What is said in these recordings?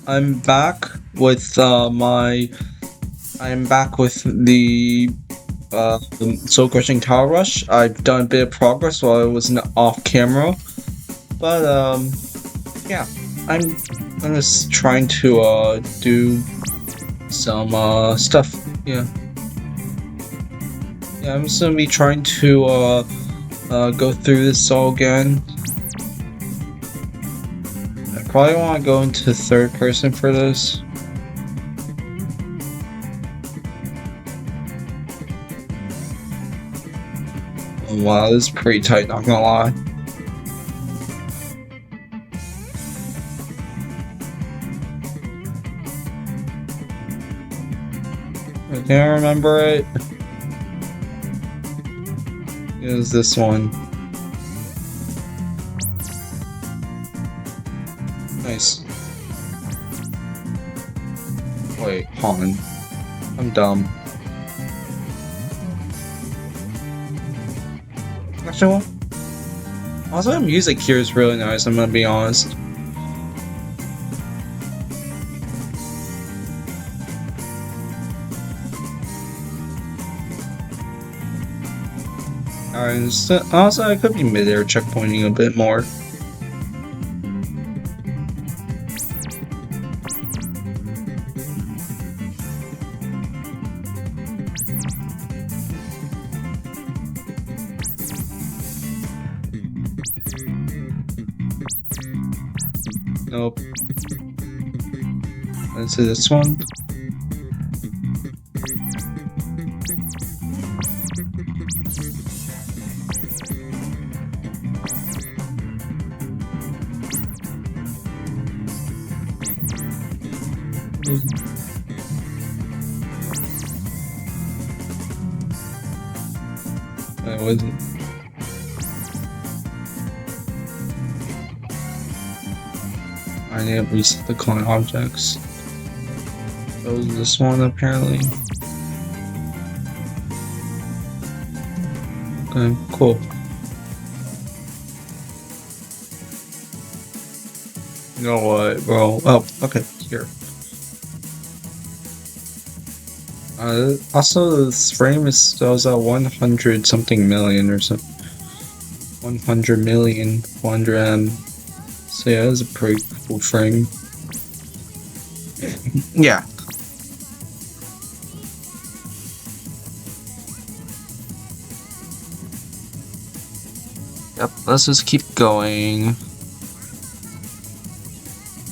I'm back with I'm back with the Soul Crushing Tower Rush. I've done a bit of progress while I was off camera, but yeah, I'm just trying to do some stuff. Yeah, yeah, I'm just gonna be trying to go through this all again. I probably want to go into third person for this. Wow, this is pretty tight, not gonna lie. I can't remember it. It was this one. Nice. Wait, hold on. I'm dumb. Actually, also the music here is really nice, I'm gonna be honest. Alright, also I could be mid-air checkpointing a bit more. Nope. Let's see this one. I wasn't. I didn't reset the clone objects. That was this one apparently. Okay, cool. You know what, bro? Oh, okay, here. Also, this frame is still at 100 something million or something. 100 million, 100 M. So yeah, that's a pretty cool frame. Yeah. Yep, let's just keep going.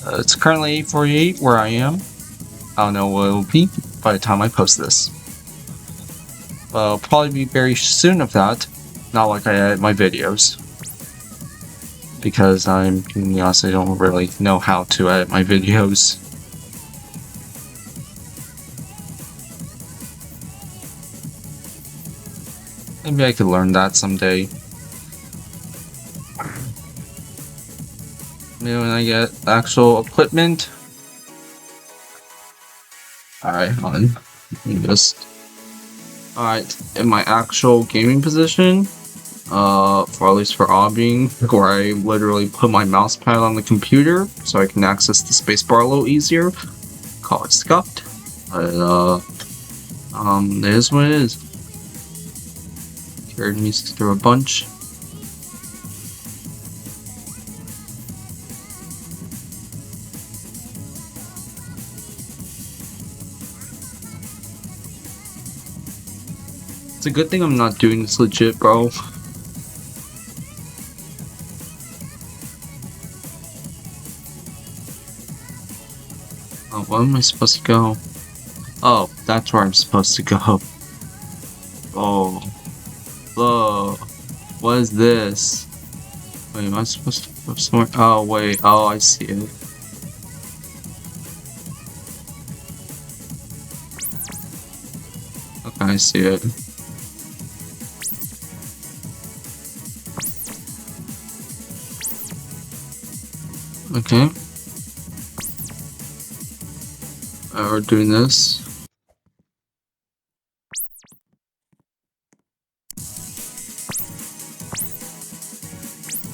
It's currently 8:48 where I am. I don't know what it will be by the time I post this. But it'll probably be very soon of that, not like I edit my videos. Because I'm, to be honest, I don't really know how to edit my videos. Maybe I could learn that someday. Maybe when I get actual equipment. Alright, hold on. Alright, in my actual gaming position, for at least for obbying, where I literally put my mouse pad on the computer so I can access the spacebar a little easier. Call it scuffed. But, it is what it is. Carried music through a bunch. It's a good thing I'm not doing this legit, bro. Oh, where am I supposed to go? Oh, that's where I'm supposed to go. Oh. Whoa. What is this? Wait, am I supposed to go somewhere? Oh, wait. Oh, I see it. Okay, I see it. Okay. We're doing this.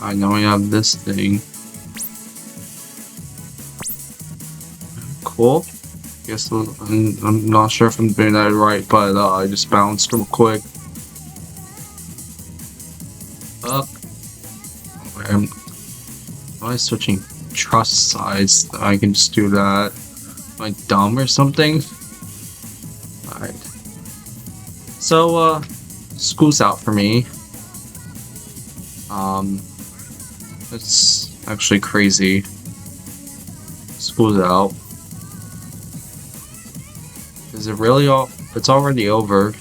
I know we have this thing. cool. Guess I'm not sure if I'm doing that right, but I just bounced real quick. Am I switching trust sides? I can just do that. Am I dumb or something? Alright. So, school's out for me. It's actually crazy. School's out. Is it really all? It's already over.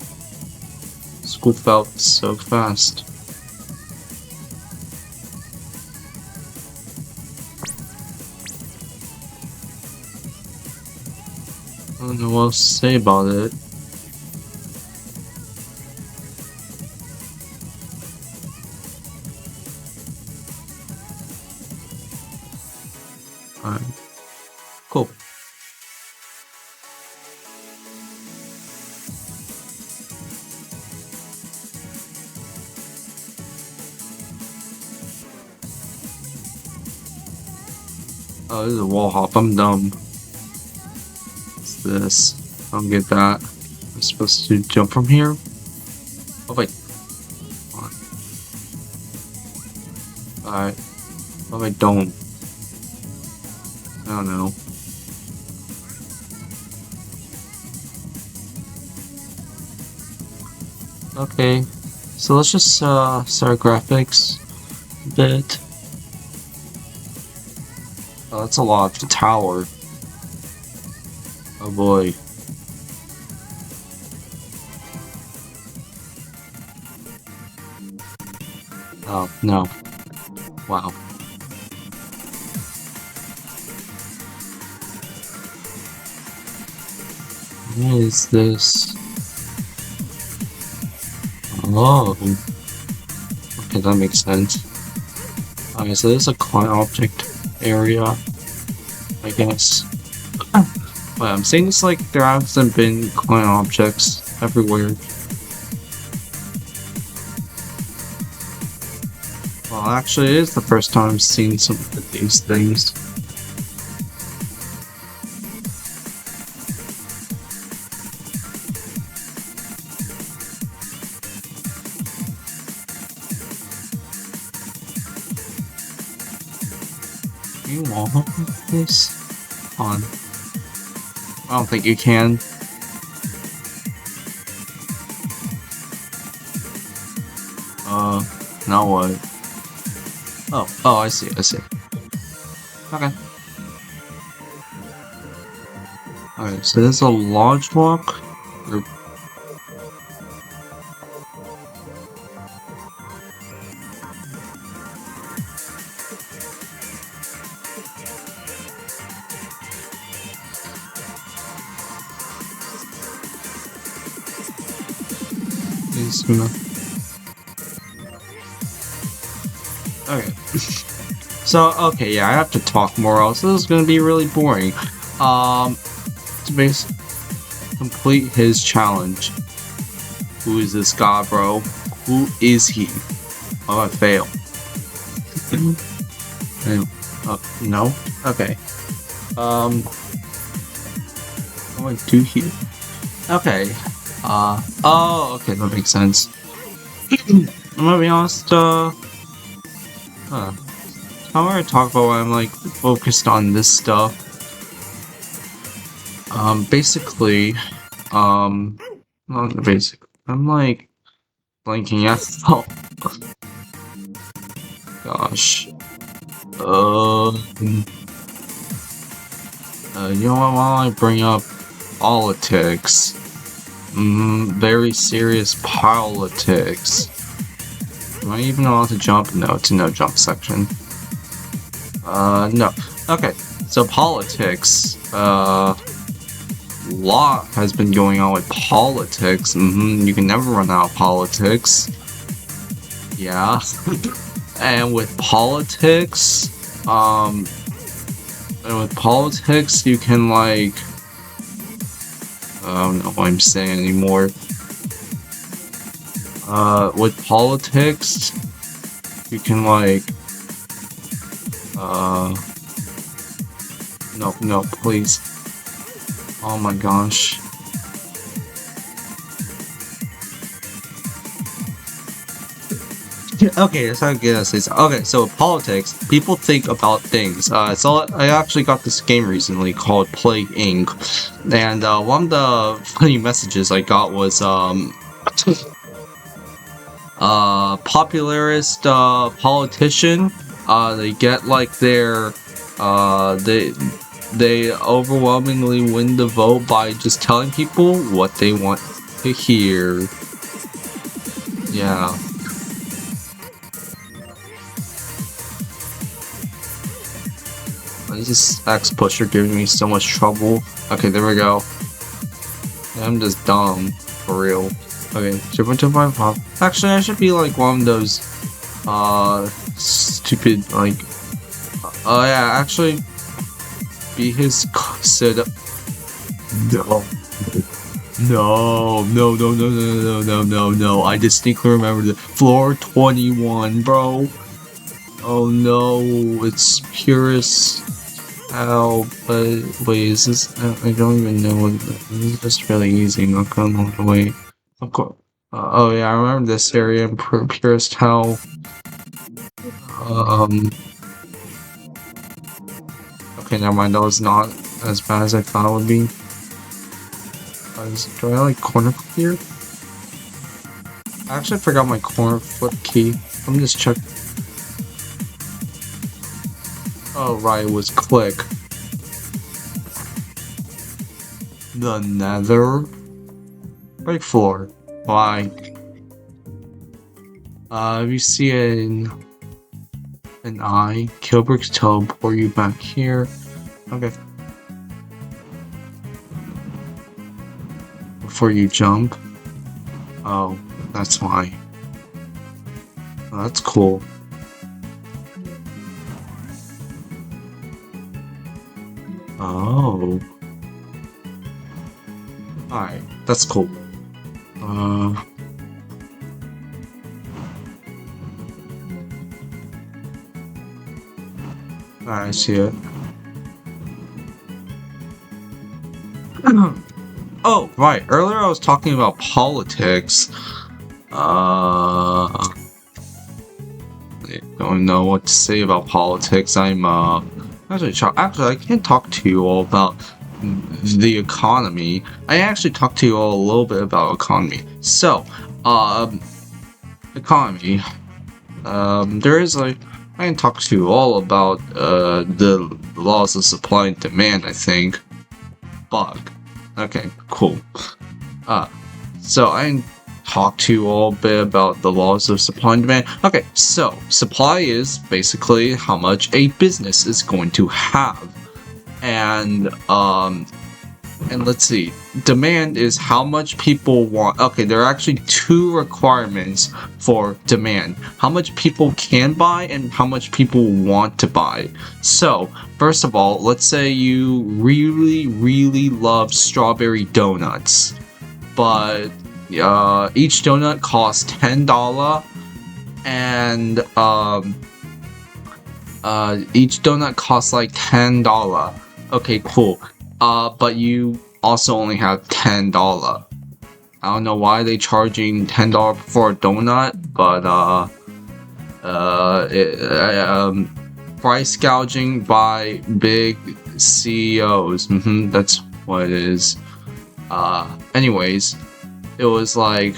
School felt so fast. I don't know what else to say about it. Alright. Cool. Oh, this is a wall hop. I'm dumb. What's this? I don't get that. I'm supposed to jump from here? Oh, wait. Alright. Oh, I don't. I don't know. Okay. So let's just start graphics a bit. Oh, that's a lot of the tower. Oh boy. Oh, no. Wow. What is this? Oh. Okay, that makes sense. Okay, so this is a client object area, I guess. But I'm saying it's like there hasn't been client objects everywhere. Well, actually, it is the first time I've seen some of these things. You want this? On. I don't think you can. Now what? Oh, I see. Okay. Alright, so there's a large walk. Or... Okay. So, okay, yeah, I have to talk more else. This is gonna be really boring. To complete his challenge. Who is this guy, bro? Who is he? Oh, I fail. No? Okay. What do I do here? Okay. Oh, okay, that makes sense. I'm gonna be honest, I want to talk about why I'm like focused on this stuff. Basically, not basic. I'm like blanking out. Oh, gosh. You know what? While I bring up politics, very serious politics. Do I even know how to jump? No, it's a no jump section. No. Okay, so politics, lot has been going on with politics. You can never run out of politics. Yeah. And with politics, you can like, I don't know what I'm saying anymore. With politics, you can like, no, please. Oh my gosh. Okay, that's how I gonna say so. Okay, so politics, people think about things. So I actually got this game recently called Plague Inc. And one of the funny messages I got was popularist politician. They get like their they overwhelmingly win the vote by just telling people what they want to hear. Yeah. This X pusher giving me so much trouble. Okay, there we go. I'm just dumb, for real. Okay, 2.25 pop. Actually, I should be like one of those, stupid, like, oh yeah, actually, be his sit up. No. No. I distinctly remember the floor 21, bro. Oh no, it's purest. Ow, but wait, is this? I don't even know what. This is just really easy. Not gonna all the way. Of course. Oh yeah, I remember this area in purest hell. Okay, never mind. That was not as bad as I thought it would be. Do I like corner flip here? I actually forgot my corner flip key. Let me just check. Oh right, it was click. The nether break floor. Why? If you see an eye, Kilbrick's teleport you back here. Okay. Before you jump. Oh, that's why. Oh, that's cool. Oh. Alright, that's cool. I see it. Oh, right. Earlier I was talking about politics. I don't know what to say about politics. I'm actually I can't talk to you all about the economy. I actually talked to you all a little bit about economy. So, economy. There is like I can talk to you all about the laws of supply and demand. I think. Bug. Okay, cool. So I can talk to you all a bit about the laws of supply and demand. Okay, so supply is basically how much a business is going to have, and let's see, demand is how much people want. Okay, there are actually two requirements for demand: how much people can buy and how much people want to buy. So first of all, let's say you really love strawberry donuts, but each donut costs $10, and each donut costs like $10. Okay, cool. But you also only have $10. I don't know why they charging $10 for a donut, but price gouging by big CEOs. That's what it is. Anyways, it was like,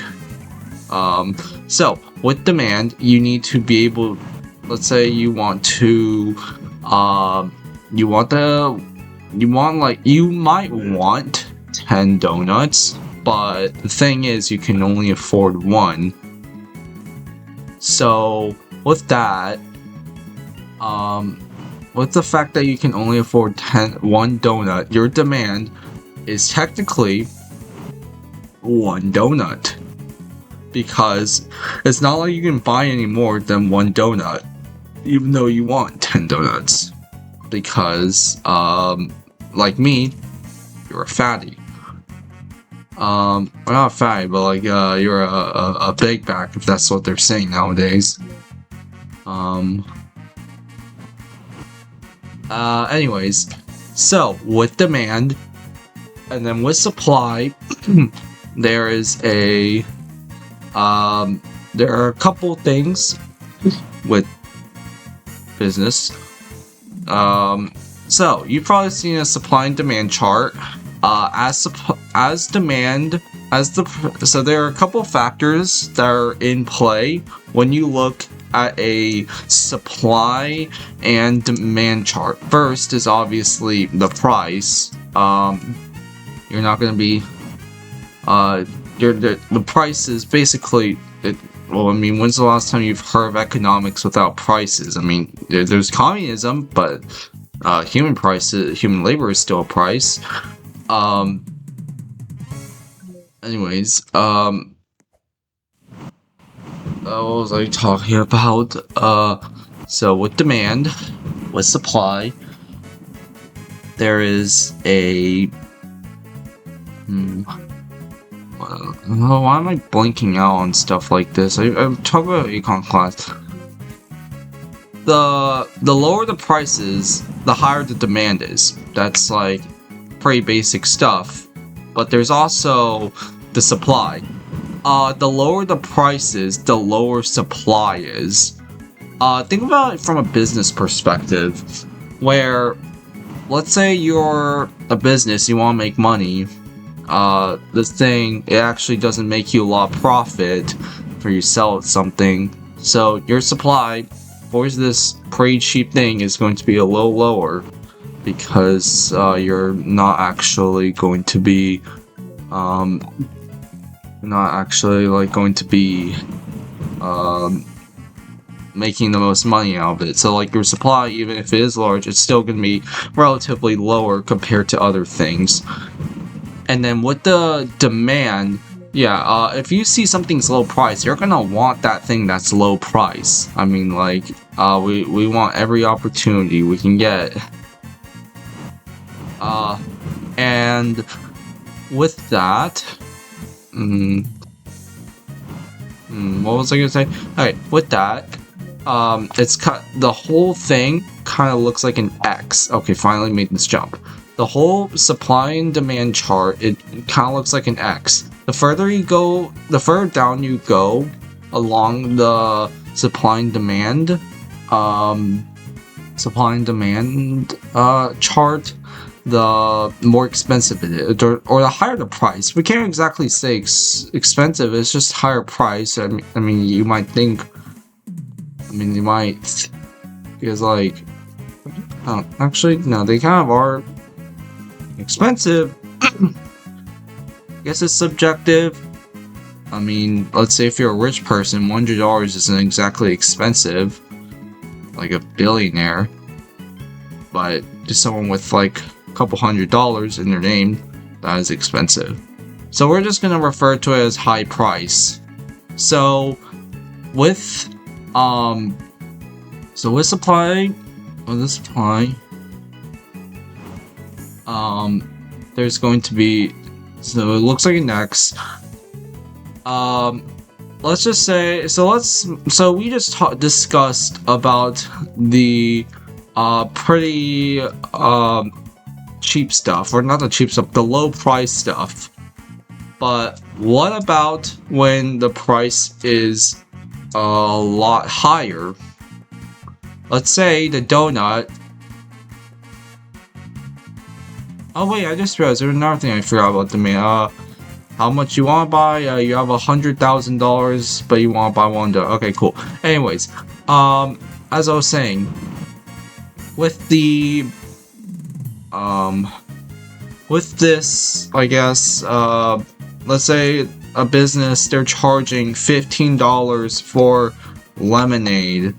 so with demand, you need to be able. Let's say you want to, you might want 10 donuts, but the thing is you can only afford one. So with that, with the fact that you can only afford one donut, your demand is technically one donut, because it's not like you can buy any more than one donut, even though you want 10 donuts, because like me, you're a fatty. Well, not a fatty, but like you're a big back, if that's what they're saying nowadays. Anyways, so with demand, And then with supply, there is a there are a couple things with business. So you've probably seen a supply and demand chart. As demand as the so there are a couple factors that are in play when you look at a supply and demand chart. First is obviously the price. You're not going to be the price is basically it. Well, I mean, when's the last time you've heard of economics without prices? I mean, there's communism, but human labor is still a price. Anyways, what was I talking about? So with demand, with supply, there is a. Why am I blinking out on stuff like this? I'm talking about econ class. The lower the prices, the higher the demand is. That's like pretty basic stuff. But there's also the supply. The lower the prices, the lower supply is. Think about it from a business perspective, where let's say you're a business, you want to make money. This thing, it actually doesn't make you a lot of profit for you sell something. So your supply for this pretty cheap thing is going to be a little lower because you're not actually going to be making the most money out of it. So like your supply, even if it is large, it's still going to be relatively lower compared to other things. And then with the demand, yeah, if you see something's low price, you're gonna want that thing that's low price. I mean, like, we want every opportunity we can get. And with that, what was I gonna say? Alright, with that, the whole thing kind of looks like an X. Okay, finally made this jump. The whole supply and demand chart, it kind of looks like an X. The further down you go along the supply and demand chart, the more expensive it is, or the higher the price. We can't exactly say expensive, it's just higher price. I mean, you might think, because like, actually, no, they kind of are expensive. I guess it's subjective. I mean, let's say if you're a rich person, $100 isn't exactly expensive, like a billionaire, but just someone with like a couple $100s in their name, that is expensive. So we're just gonna refer to it as high price. So with supply, there's going to be, so it looks like an X. Let's just say, so we just discussed about the pretty cheap stuff, or not the cheap stuff, the low price stuff. But what about when the price is a lot higher? Let's say the donut. Oh wait, I just realized there's another thing I forgot about demand. How much you want to buy? You have $100,000, but you want to buy $1. Okay, cool. Anyways, as I was saying, with the with this, I guess, let's say a business, they're charging $15 for lemonade.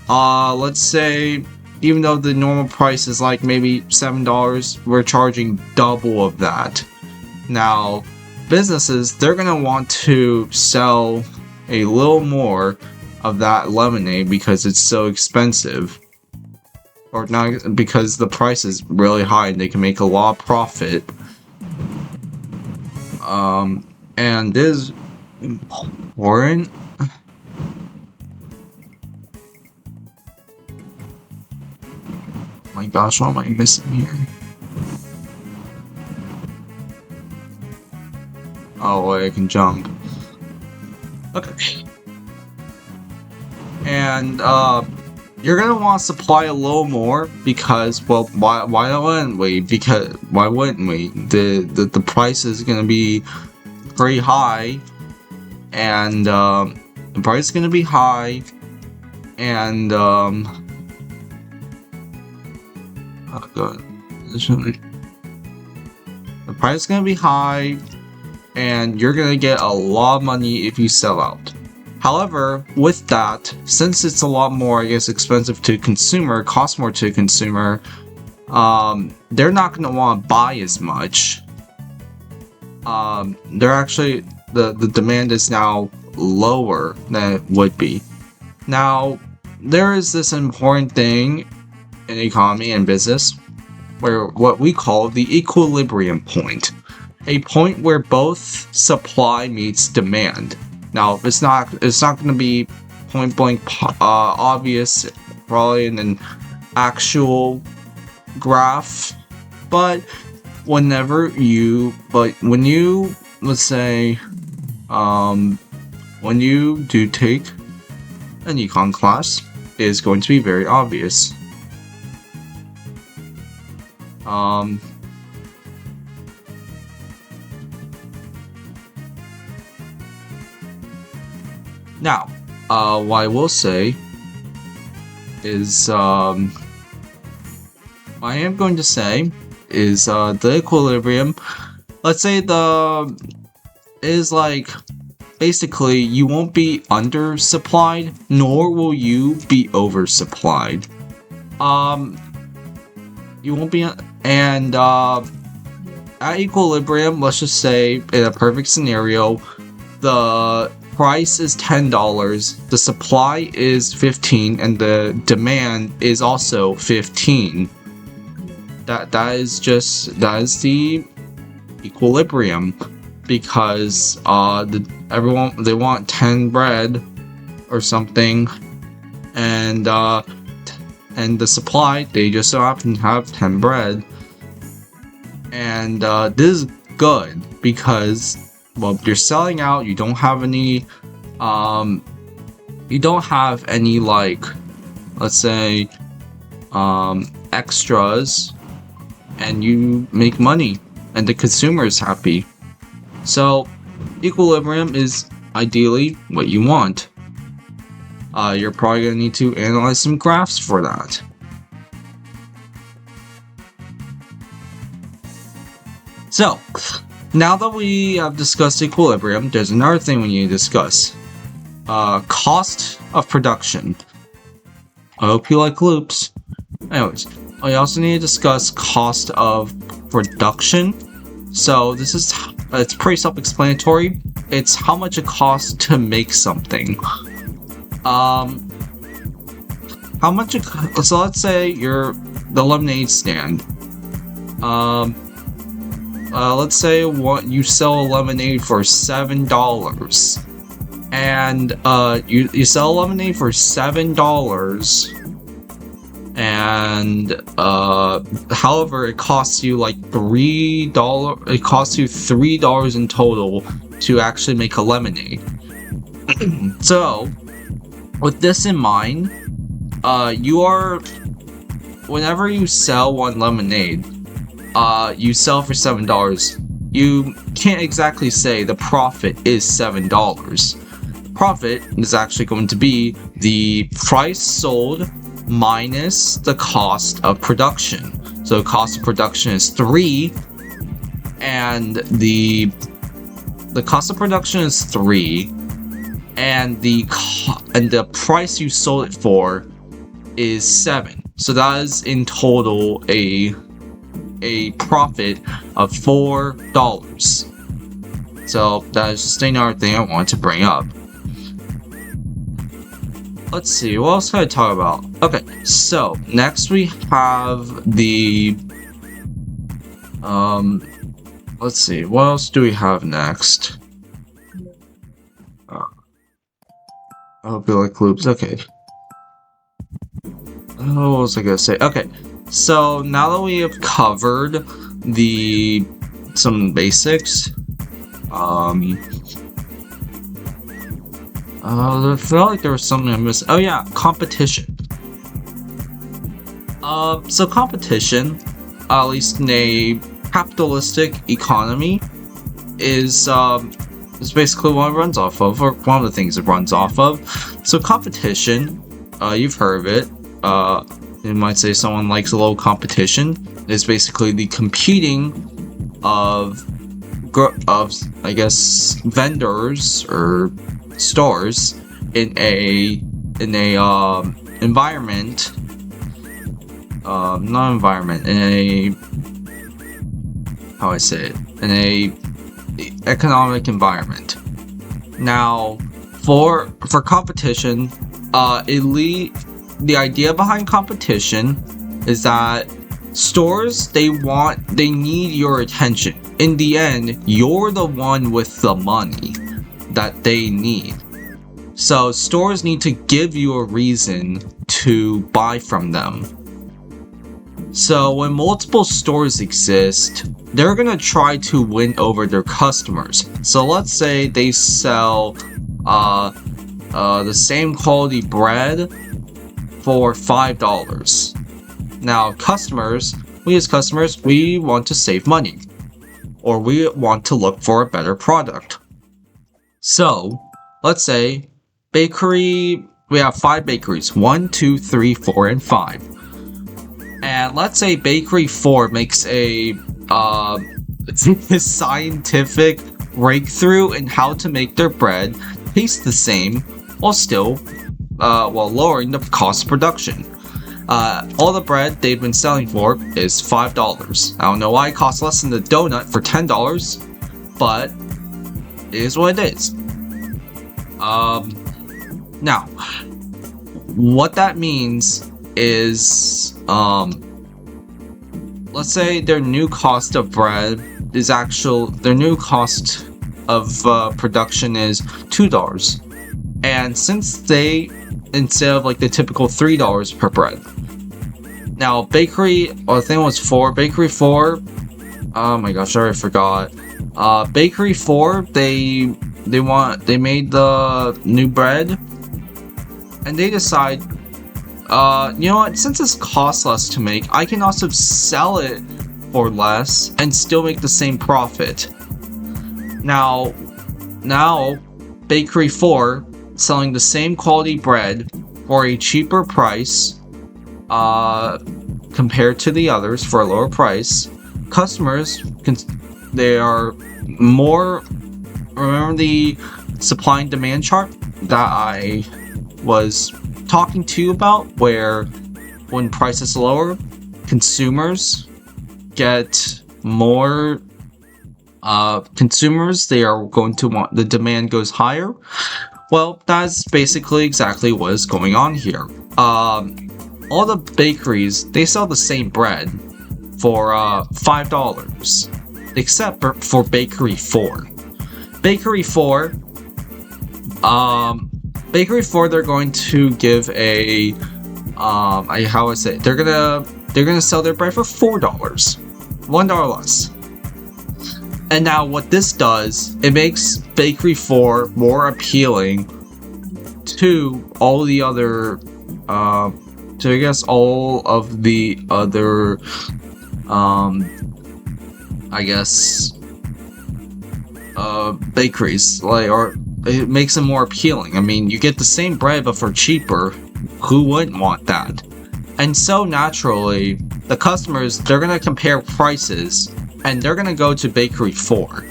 Let's say, even though the normal price is like maybe $7, we're charging double of that. Now, businesses, they're gonna want to sell a little more of that lemonade because it's so expensive. Or not, because the price is really high and they can make a lot of profit. And this is important. My gosh, what am I missing here? Oh, I can jump. Okay. And you're gonna want to supply a little more because, well, why wouldn't we? Because why wouldn't we? The price is gonna be pretty high, and the price is gonna be high, and oh god, the price is gonna be high, and you're gonna get a lot of money if you sell out. However, with that, since it's a lot more, I guess, expensive to consumer, costs more to consumer, they're not gonna want to buy as much. They're actually the demand is now lower than it would be. Now, there is this important thing in economy and business, where what we call the equilibrium point, a point where both supply meets demand. Now, it's not going to be point blank obvious, probably in an actual graph, but when you, let's say, when you do take an econ class, it is going to be very obvious. Now, what I will say is, what I am going to say is, the equilibrium, let's say is like, basically, you won't be undersupplied, nor will you be oversupplied. You won't be, and, at equilibrium, let's just say, in a perfect scenario, the price is $10, the supply is 15, and the demand is also 15. That is the equilibrium, because everyone, they want 10 bread or something, and the supply, they just so happen to have 10 bread, and this is good because, well, you're selling out, you don't have any, like, let's say, extras, and you make money, and the consumer is happy. So, equilibrium is ideally what you want. You're probably gonna need to analyze some graphs for that. So, now that we have discussed equilibrium, there's another thing we need to discuss. Cost of production. I hope you like loops. Anyways, we also need to discuss cost of production. So this is, it's pretty self-explanatory. It's how much it costs to make something. How much it, so let's say you're the lemonade stand. Let's say you sell a lemonade for $7, and you sell lemonade for $7, and however, it costs you like $3. It costs you $3 in total to actually make a lemonade. So, with this in mind, whenever you sell one lemonade, you sell for $7. You can't exactly say the profit is $7. Profit is actually going to be the price sold minus the cost of production. So the cost of production is 3, and the cost of production is 3, and the price you sold it for is 7. So that is in total a profit of $4. So that is just another thing I want to bring up. Let's see, what else can I talk about? Okay, so next we have the let's see, what else do we have next? I hope you like loops. Okay. Oh, what was I gonna say? Okay, so now that we have covered some basics, I feel like there was something I missed. Oh yeah, competition. So competition, at least in a capitalistic economy, is basically what it runs off of, or one of the things it runs off of. So competition, you've heard of it. You might say someone likes a little competition. Is basically the competing of I guess vendors or stores in a environment, not environment, in a, how I say it, in a economic environment. Now, for competition, the idea behind competition is that stores, they need your attention. In the end, you're the one with the money that they need. So stores need to give you a reason to buy from them. So when multiple stores exist, they're gonna try to win over their customers. So let's say they sell the same quality bread for $5. Now we as customers, we want to save money, or we want to look for a better product. So let's say we have 5 bakeries, 1, 2, 3, 4, and 5. And let's say bakery 4 makes a scientific breakthrough in how to make their bread taste the same while still while lowering the cost of production. All the bread they've been selling for is $5. I don't know why it costs less than the donut for $10, but it is what it is. Now, what that means is, let's say their new cost of bread is their new cost of production is $2. And since instead of like the typical $3 per bread. Now, bakery 4, oh my gosh, I already forgot. Bakery 4, they made the new bread, and they decide, you know what, since this costs less to make, I can also sell it for less and still make the same profit. Now, Bakery 4 selling the same quality bread for a cheaper price, compared to the others for a lower price. Customers they are more. Remember the supply and demand chart that I was talking to you about, where when price is lower, consumers get more. Consumers, they are going to want, the demand goes higher. Well, that's basically exactly what is going on here. All the bakeries, they sell the same bread for $5, except for Bakery 4. Bakery 4, they're going to give a, how I say it, they're gonna sell their bread for $4, $1 less. And now what this does, it makes Bakery 4 more appealing to all the other, to I guess all of the other, I guess, bakeries, or it makes them more appealing. I mean, you get the same bread but for cheaper. Who wouldn't want that? And so naturally, the customers, they're gonna compare prices, and they're gonna go to Bakery 4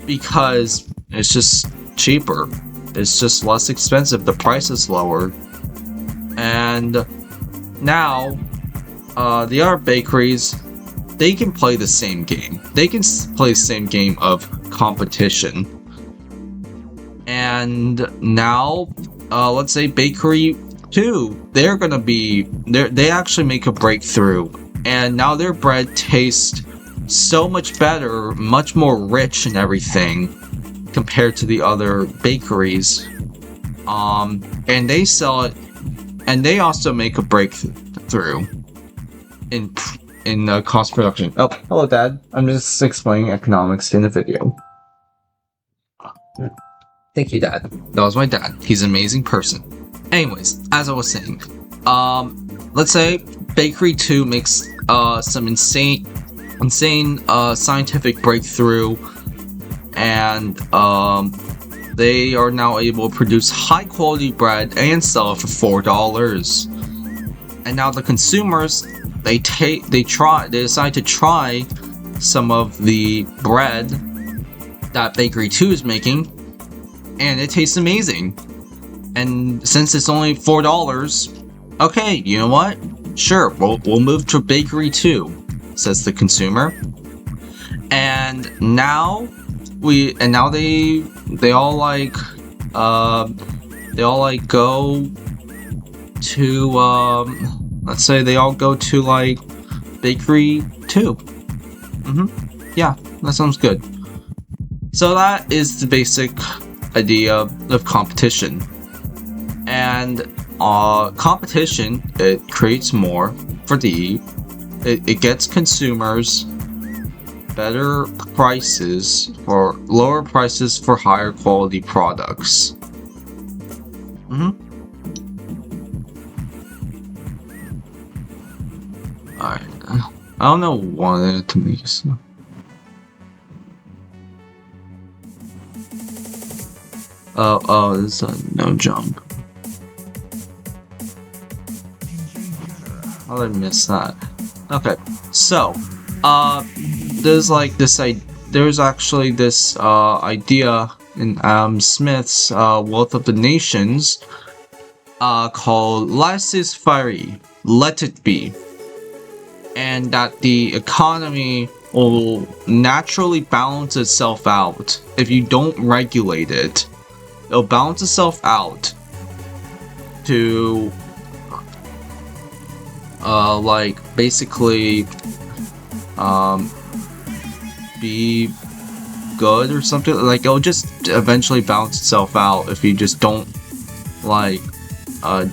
because it's just cheaper. It's just less expensive. The price is lower. And now, the other bakeries, they can play the same game. They can play the same game of competition. And now, let's say Bakery 2, they actually make a breakthrough. And now their bread tastes so much better, much more rich and everything compared to the other bakeries. And they sell it, and they also make a breakthrough in cost production. Oh, hello, Dad. I'm just explaining economics in the video. Thank you, Dad. That was my dad. He's an amazing person. Anyways, as I was saying, let's say Bakery 2 makes some insane scientific breakthrough, and they are now able to produce high quality bread and sell it for $4. And now the consumers, they decide to try some of the bread that Bakery 2 is making, and it tastes amazing. And since it's only $4, okay, you know what? Sure, we'll move to Bakery 2, says the consumer. And now they all go to let's say they all go to like Bakery 2. Yeah, that sounds good. So that is the basic idea of competition. And competition, it creates more for it gets consumers better prices for lower prices for higher quality products. Alright, I don't know what to make this. Oh, this is no jump. How did I miss that? Okay, so, there's actually this, idea in Adam Smith's, Wealth of the Nations, called laissez-faire, let it be. And that the economy will naturally balance itself out if you don't regulate it. It'll balance itself out to basically be good or something. Like, it'll just eventually balance itself out if you just don't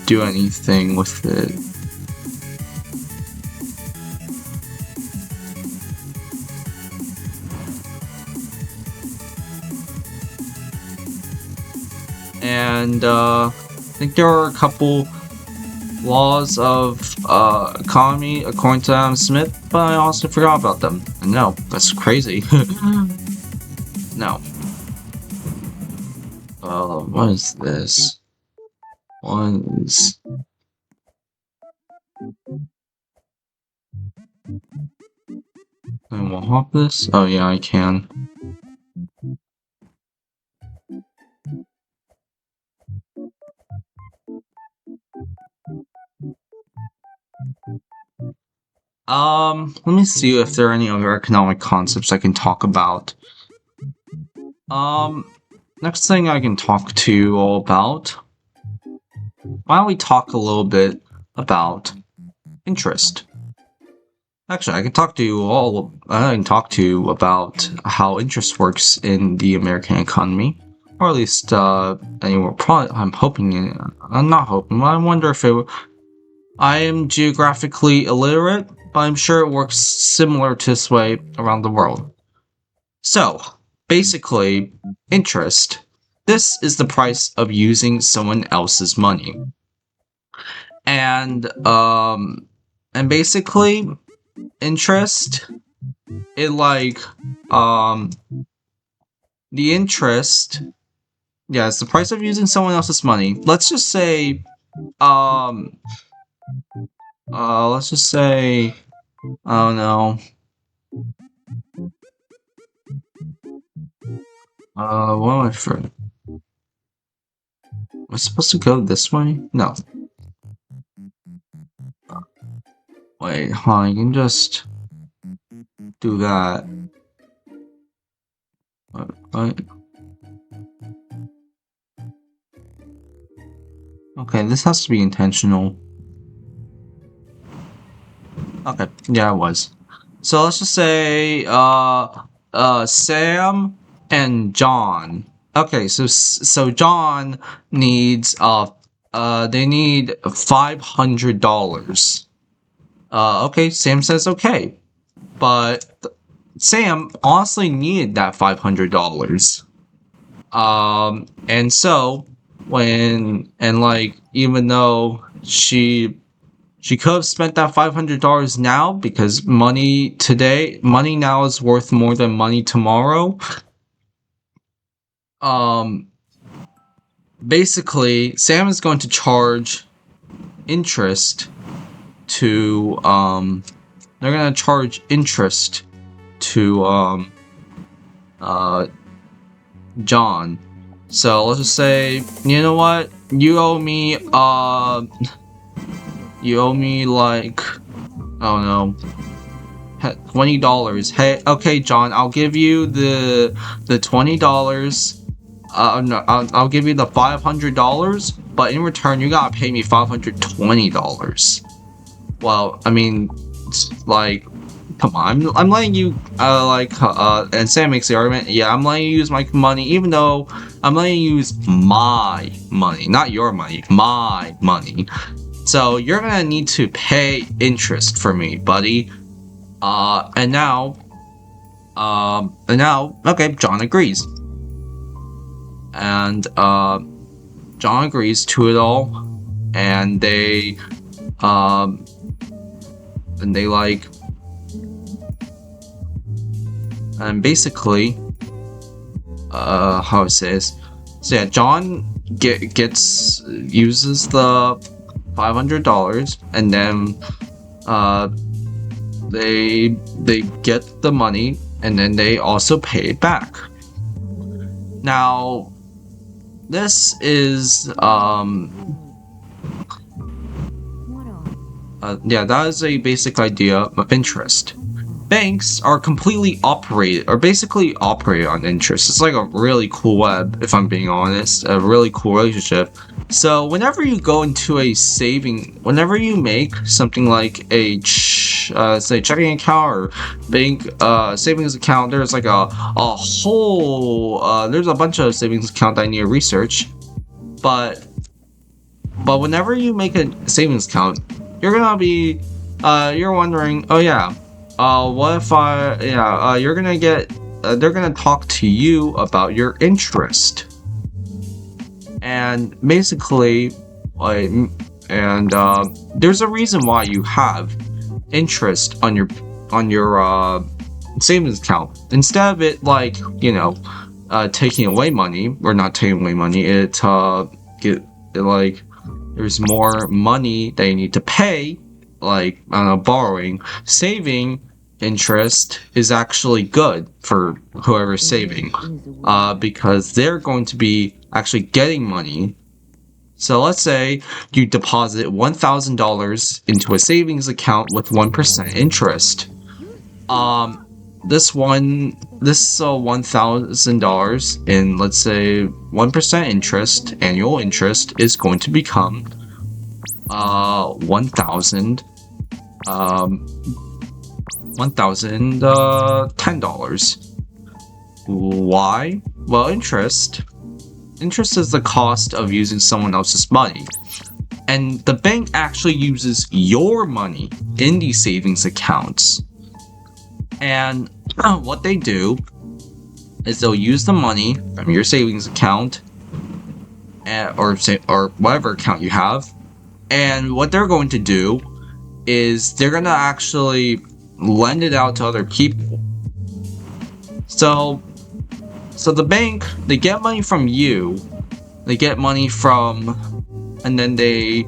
do anything with it. And I think there are a couple laws of economy according to Adam Smith, but I also forgot about them. And no, that's crazy. No. What is this? What is... I will hop this? Oh yeah, I can. Let me see if there are any other economic concepts I can talk about. Next thing I can talk to you all about. Why don't we talk a little bit about interest? Actually, I can talk to you about how interest works in the American economy. Or at least, anyway, I'm hoping, I'm not hoping, I wonder if I am geographically illiterate, but I'm sure it works similar to this way around the world. So, basically, interest. This is the price of using someone else's money. And basically, interest, the interest, yeah, it's the price of using someone else's money. Let's just say, I don't know. What am I for? Am I supposed to go this way? No. Wait, I can just do that. What? Okay, this has to be intentional. Okay, yeah, it was. So let's just say, Sam and John. Okay, so John needs, they need $500. Okay, Sam says okay. But Sam honestly needed that $500. And so even though she could have spent that $500 now, because money now is worth more than money tomorrow. Basically, Sam is going to charge interest to they're gonna charge interest to John. So let's just say, you know what, you owe me like, I don't know, $20. Hey, okay, John, I'll give you the $20. No, I'll give you the $500, but in return, you gotta pay me $520. Well, I mean, it's like, come on, I'm letting you, and Sam makes the argument, yeah, I'm letting you use my money, even though I'm letting you use my money, not your money, my money. So you're gonna need to pay interest for me, buddy. And now, okay, John agrees. And, John agrees to it all, and they and basically, how it says, so yeah, John uses the $500, and then, they get the money, and then they also pay it back. Now, this is, yeah, that is a basic idea of interest. Banks are basically operate on interest. It's like a really cool web, if I'm being honest, a really cool relationship. So whenever you go into whenever you make something like a say checking account or bank savings account, there's like a whole there's a bunch of savings account that I need to research, but whenever you make a savings account, you're gonna be you're wondering, oh yeah, what if you're gonna get they're gonna talk to you about your interest. And basically, there's a reason why you have interest on your savings account, instead of it taking away money, or not taking away money. There's more money that you need to pay, like, I don't know, borrowing. Saving interest is actually good for whoever's saving, because they're going to be actually getting money. So let's say you deposit $1,000 into a savings account with 1% interest. This $1,000 in, let's say, 1% interest, annual interest, is going to become $1,010. Why? Well, interest is the cost of using someone else's money, and the bank actually uses your money in these savings accounts. And what they do is they'll use the money from your savings account, or whatever account you have, and what they're going to do is they're going to actually lend it out to other people. So the bank, they get money from you, and then they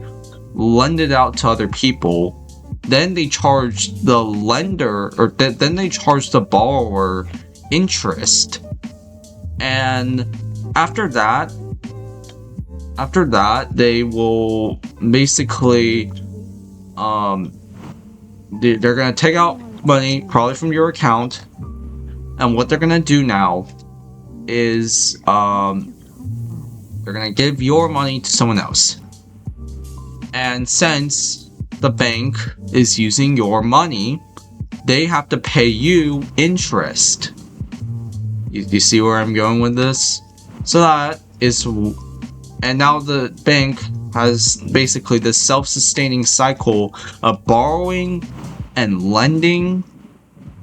lend it out to other people. Then they charge the lender, or then they charge the borrower interest. And after that, they will basically, they're gonna take out money, probably from your account, and what they're gonna do now is, they're gonna give your money to someone else. And since the bank is using your money, they have to pay you interest. You see where I'm going with this? So that is, and now the bank has basically this self-sustaining cycle of borrowing and lending,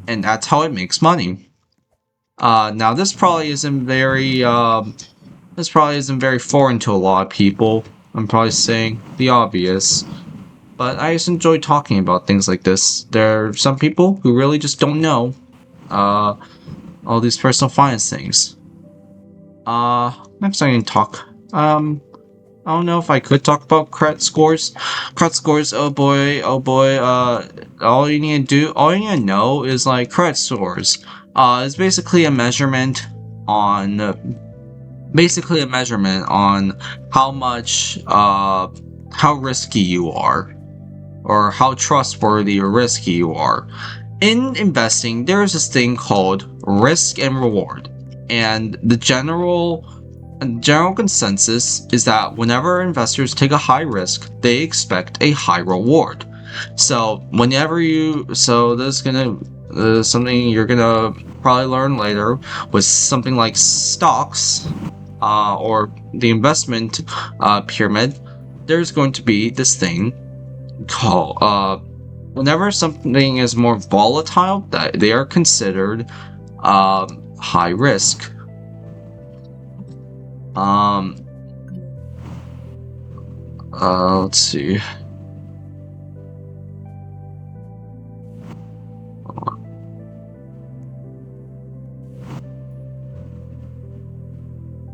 and that's how it makes money. Now this probably isn't very foreign to a lot of people. I'm probably saying the obvious, but I just enjoy talking about things like this. There are some people who really just don't know all these personal finance things. Next I can talk. I don't know if I could talk about credit scores. Credit scores, oh boy, oh boy. All you need to know is like credit scores. It's basically a measurement on how much how risky you are, or how trustworthy or risky you are. In investing, there's this thing called risk and reward, and the general consensus is that whenever investors take a high risk, they expect a high reward. So this is gonna something you're gonna probably learn later with something like stocks, or the investment pyramid. There's going to be this thing called whenever something is more volatile, that they are considered high risk. Let's see.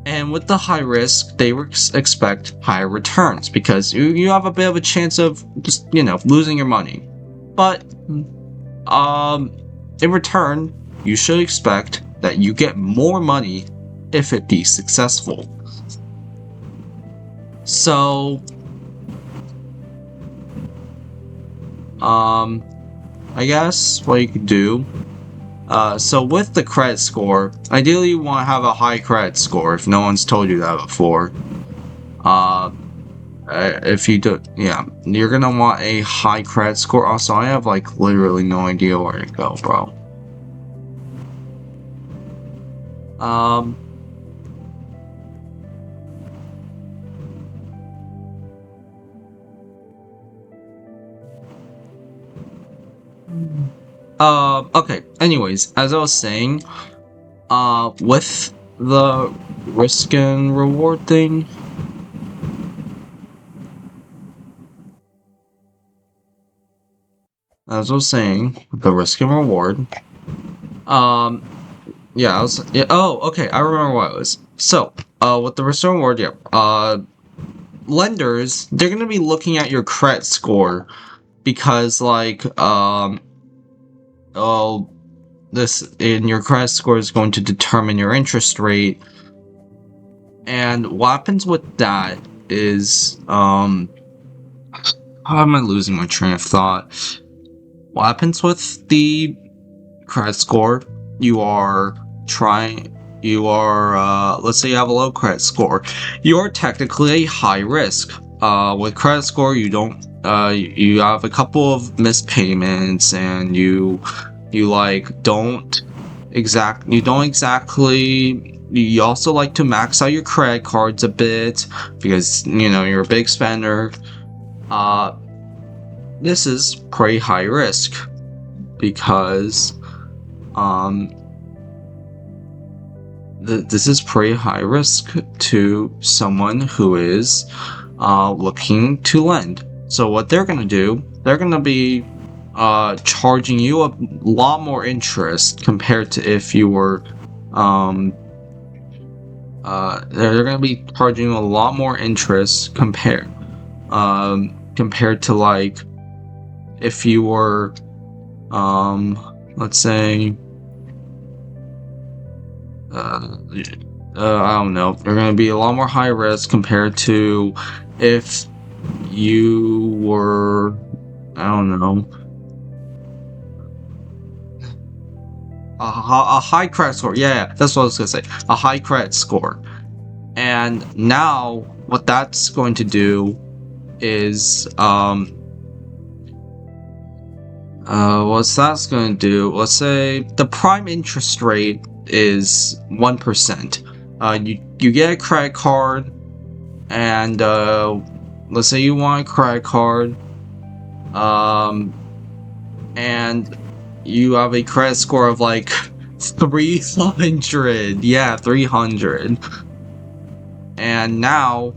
And with the high risk, they expect higher returns because you have a bit of a chance of just, losing your money. But, in return, you should expect that you get more money if it be successful. So, I guess what you could do. So with the credit score, ideally you want to have a high credit score if no one's told you that before. If you do, yeah, you're gonna want a high credit score. Also, I have like literally no idea where to go, bro. Okay, anyways, as I was saying, with the risk and reward thing, as I was saying, the risk and reward, okay, I remember what it was. So, with the risk and reward, lenders, they're gonna be looking at your credit score because, like, your credit score is going to determine your interest rate. And what happens with that is, how am I losing my train of thought? What happens with the credit score? Let's say you have a low credit score. You're technically a high risk. With credit score, you have a couple of missed payments, and you don't exactly. You also like to max out your credit cards a bit because you're a big spender. This is pretty high risk because this is pretty high risk to someone who is looking to lend. So what they're gonna do, they're gonna be charging you a lot more interest compared to if you were they're gonna be charging you a lot more interest compared to like if you were let's say I don't know, they're gonna be a lot more high risk compared to if you were, I don't know, a high credit score. Yeah, that's what I was gonna say. A high credit score. And now what that's going to do is what's that's going to do? Let's say the prime interest rate is 1%. You get a credit card, and let's say you want a credit card, and you have a credit score of like 300. Yeah, 300. And now,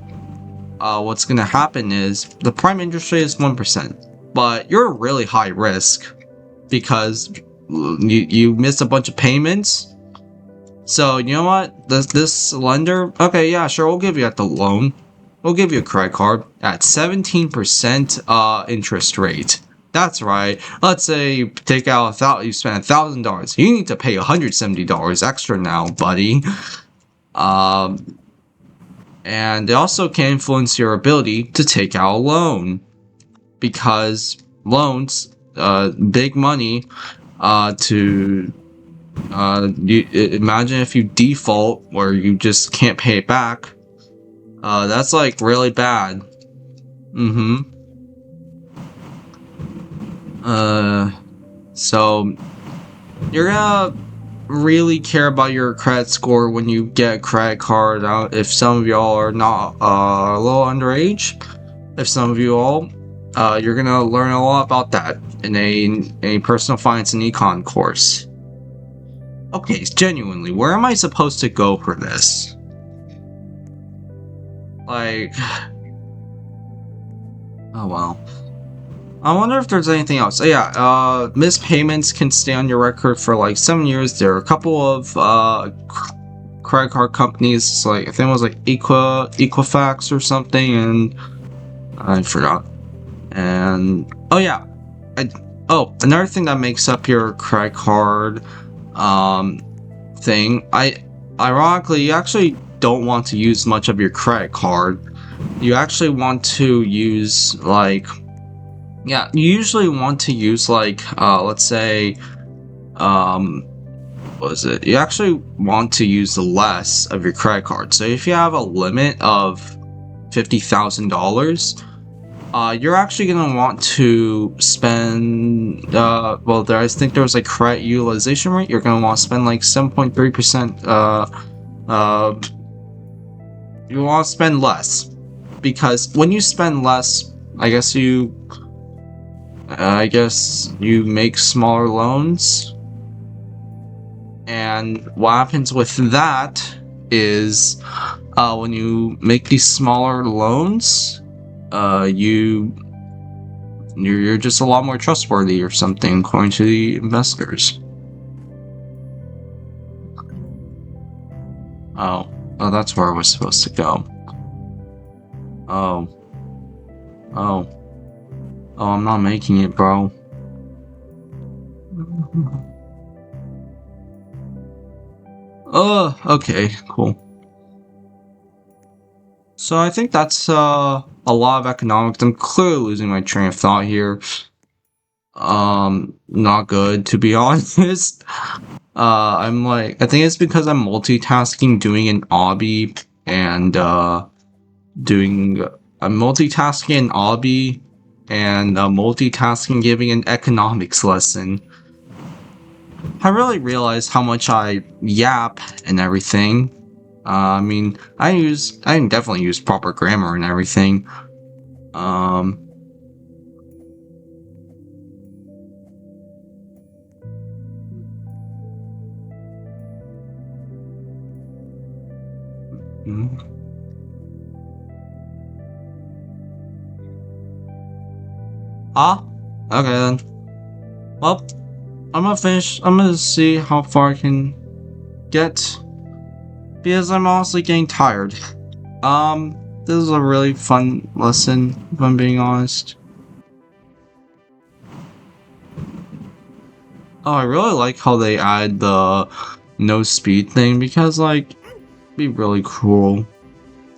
what's gonna happen is the prime interest rate is 1%, but you're really high risk because you missed a bunch of payments. So you know what? This lender, okay, yeah, sure, we'll give you the loan. We'll give you a credit card at 17% interest rate. That's right. Let's say you take out you spend $1,000. You need to pay $170 extra now, buddy. And it also can influence your ability to take out a loan, because loans, big money, imagine if you default where you just can't pay it back. That's like really bad. So you're gonna really care about your credit score when you get a credit card. If some of y'all are not a little underage, if some of you all, you're gonna learn a lot about that in a personal finance and econ course. Okay, genuinely, where am I supposed to go for this? Like, oh well. I wonder if there's anything else. Yeah, missed payments can stay on your record for like 7 years. There are a couple of credit card companies, like I think it was like Equifax or something, and I forgot. And oh yeah, another thing that makes up your credit card thing. Ironically, you actually don't want to use much of your credit card. You actually want to use like, yeah, you usually want to use like, let's say, what is it? You actually want to use less of your credit card. So if you have a limit of $50,000, you're actually gonna want to spend, well, I think there was like credit utilization rate. You're gonna want to spend like 7.3%. You want to spend less, because when you spend less, I guess you make smaller loans. And what happens with that is, when you make these smaller loans, you're just a lot more trustworthy or something, according to the investors. Oh, that's where I was supposed to go. Oh, I'm not making it, bro. Okay, cool. So I think that's a lot of economics. I'm clearly losing my train of thought here. Not good, to be honest. I'm like, I think it's because I'm multitasking, doing an obby and I'm multitasking an obby and multitasking giving an economics lesson. I really realized how much I yap and everything. I mean, I definitely use proper grammar and everything. Okay then. Well, I'm gonna finish. I'm gonna see how far I can get, because I'm honestly getting tired. This is a really fun lesson, if I'm being honest. Oh, I really like how they add the no speed thing, because like, it'd be really cool.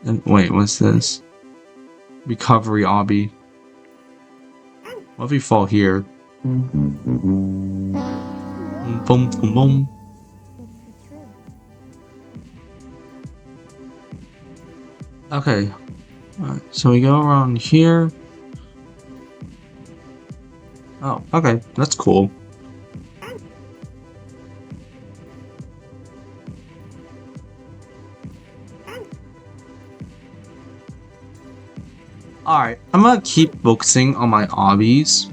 And wait, what's this? Recovery obby. What if we fall here? Boom, boom, boom. Okay. Alright, so we go around here. Oh, okay, that's cool. Alright, I'm gonna keep focusing on my obbies.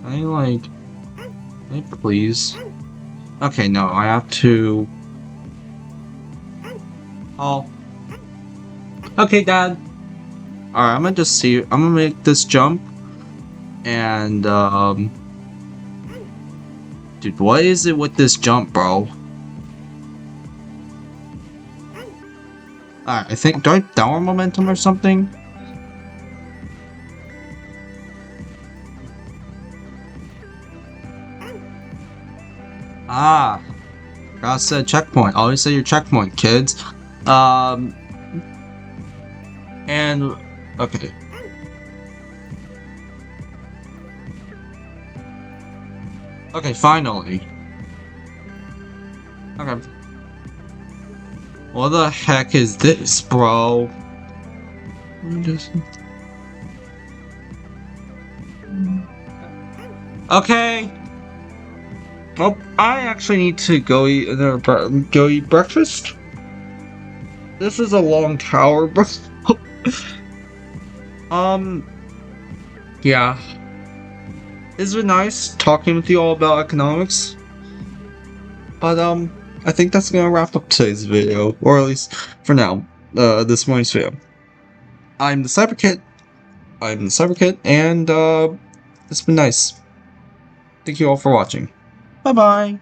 Hey, please. Okay, no, I have to. Oh. Okay, Dad. Alright, I'm gonna just see. I'm gonna make this jump. And, dude, what is it with this jump, bro? Alright, I think. Do I have downward momentum or something? Ah. Gotta set a checkpoint. Always set your checkpoint, kids. Um. And. Okay. Okay, finally. Okay. What the heck is this, bro? Okay. Well, I actually need to go eat breakfast. This is a long tower, bro. um. Yeah. It's been nice talking with you all about economics. But I think that's gonna wrap up today's video, or at least for now. This morning's video. I'm the CyberKit. And it's been nice. Thank you all for watching. Bye bye.